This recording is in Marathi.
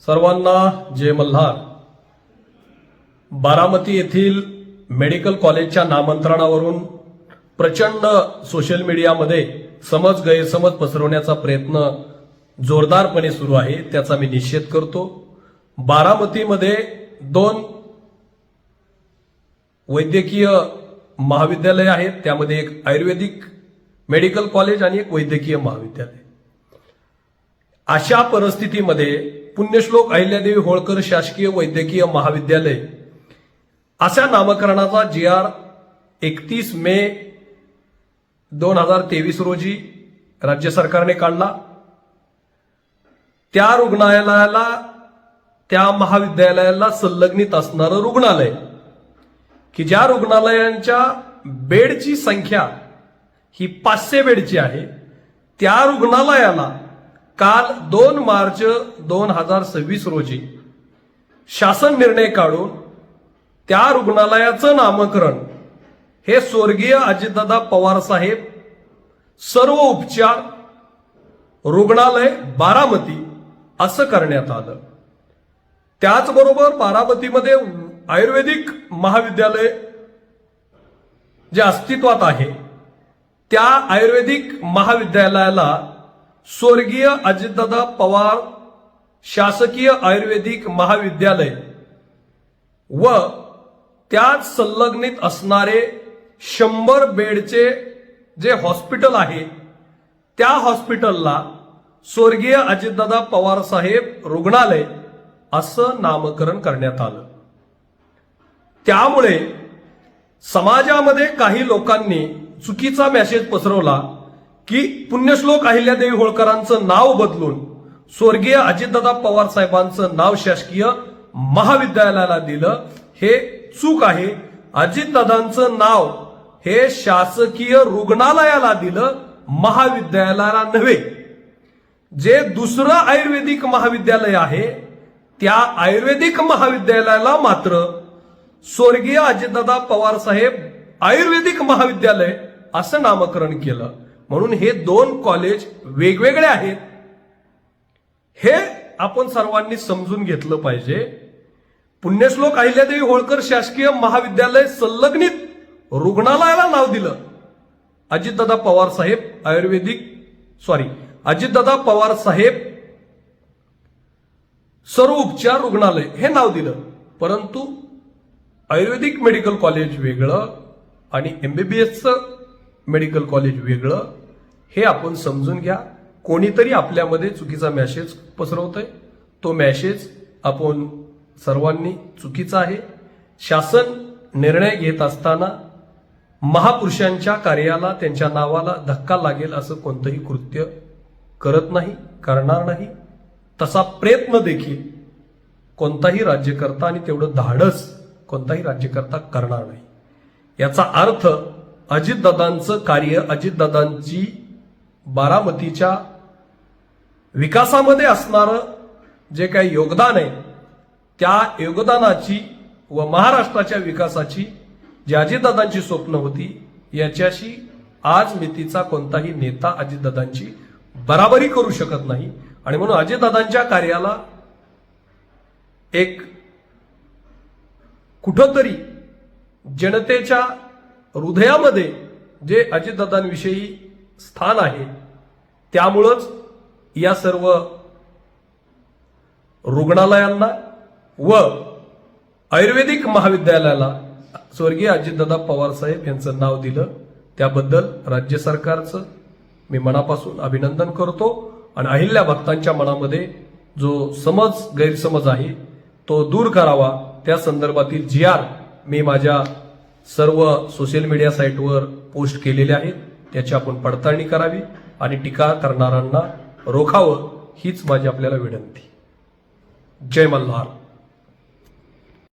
सर्वांना जय मल्हार। बारामती येथील मेडिकल कॉलेजच्या नामांतरणावरून प्रचंड सोशल मीडियामध्ये समज गैरसमज पसरवण्याचा प्रयत्न जोरदारपणे सुरू आहे, त्याचा मी निषेध करतो। बारामतीमध्ये 2 वैद्यकीय महाविद्यालय आहेत, त्यामध्ये एक आयुर्वेदिक मेडिकल कॉलेज आणि एक वैद्यकीय महाविद्यालय। अशा परिस्थितीमध्ये पुण्यश्लोक अहिल्यादेवी होळकर शासकीय वैद्यकीय महाविद्यालय अशा नामकरणाचा GR 31 मे 2023 रोजी राज्य सरकारने काढला। त्या रुग्णालयाला, त्या महाविद्यालयाला संलग्नित असणारं रुग्णालय की ज्या रुग्णालयांच्या बेडची संख्या ही 500 बेडची आहे, त्या रुग्णालयाला काल 2 मार्च 2026 रोजी शासन निर्णय काढून त्या रुग्णालयाचं नामकरण हे स्वर्गीय अजितदादा पवार साहेब सर्व उपचार रुग्णालय बारामती असं करण्यात आलं। त्याचबरोबर बारामतीमध्ये आयुर्वेदिक महाविद्यालय जे अस्तित्वात आहे, त्या आयुर्वेदिक महाविद्यालयाला स्वर्गीय अजितदादा पवार शासकीय आयुर्वेदिक महाविद्यालय व त्यात संलग्नित असणारे 100 बेडचे जे हॉस्पिटल आहे, त्या हॉस्पिटलला स्वर्गीय अजितदादा पवार साहेब रुग्णालय असं नामकरण करण्यात आलं। त्यामुळे समाजामध्ये काही लोकांनी चुकीचा मेसेज पसरवला की पुण्यश्लोक अहिल्यादेवी होळकरांचं नाव बदलून स्वर्गीय अजितदादा पवार साहेबांचं नाव शासकीय महाविद्यालयाला दिलं, हे चूक आहे। अजितदादांचं नाव हे शासकीय रुग्णालयाला दिलं, महाविद्यालयाला नव्हे। जे दुसरं आयुर्वेदिक महाविद्यालय आहे, त्या आयुर्वेदिक महाविद्यालयाला मात्र स्वर्गीय अजितदादा पवार साहेब आयुर्वेदिक महाविद्यालय असं नामकरण केलं। म्हणून हे 2 कॉलेज वेगवेगळे आहेत, हे आपण सर्वांनी समजून घेतलं पाहिजे। पुण्यश्लोक अहिल्यादेवी होळकर शासकीय महाविद्यालय संलग्नित रुग्णालयाला नाव दिलं अजितदादा पवार साहेब अजितदादा पवार साहेब सर्व उपचार रुग्णालय हे नाव दिलं, परंतु आयुर्वेदिक मेडिकल कॉलेज वेगळं आणि MBBSचं मेडिकल कॉलेज वेगळं, हे आपण समजून घ्या। कोणीतरी आपल्यामध्ये चुकीचा मेसेज पसरवतोय, तो मेसेज आपण सर्वांनी चुकीचा आहे। शासन निर्णय घेत असताना महापुरुषांच्या कार्याला, त्यांच्या नावाला धक्का लागेल असं कोणतंही कृत्य करत नाही, करणार नाही। तसा प्रयत्न देखील कोणताही राज्यकर्ता आणि तेवढं धाडस कोणताही राज्यकर्ता करणार नाही। याचा अर्थ अजितदादांचं कार्य, अजितदादांची बारामतीच्या विकासामध्ये असणारं जे काही योगदान आहे, त्या योगदानाची व महाराष्ट्राच्या विकासाची जी अजितदादांची स्वप्न होती, याच्याशी आज मितीचा कोणताही नेता अजितदादांची बराबरी करू शकत नाही। आणि म्हणून अजितदादांच्या कार्याला एक कुठंतरी जनतेच्या हृदयामध्ये जे अजितदादांविषयी स्थान आहे, त्यामुळंच या सर्व रुग्णालयांना व आयुर्वेदिक महाविद्यालयाला स्वर्गीय अजितदादा पवार साहेब यांचं नाव दिलं। त्याबद्दल राज्य सरकारचं मी मनापासून अभिनंदन करतो आणि अहिल्या भक्तांच्या मनामध्ये जो गैरसमज आहे तो दूर करावा। त्या संदर्भातील GR मी माझ्या सर्व सोशल मीडिया साईटवर पोस्ट केलेले आहेत, त्याची आपण पडताळणी करावी आणि टीका करणाऱ्यांना रोखावं, हीच माझी आपल्याला विनंती। जय मल्हार।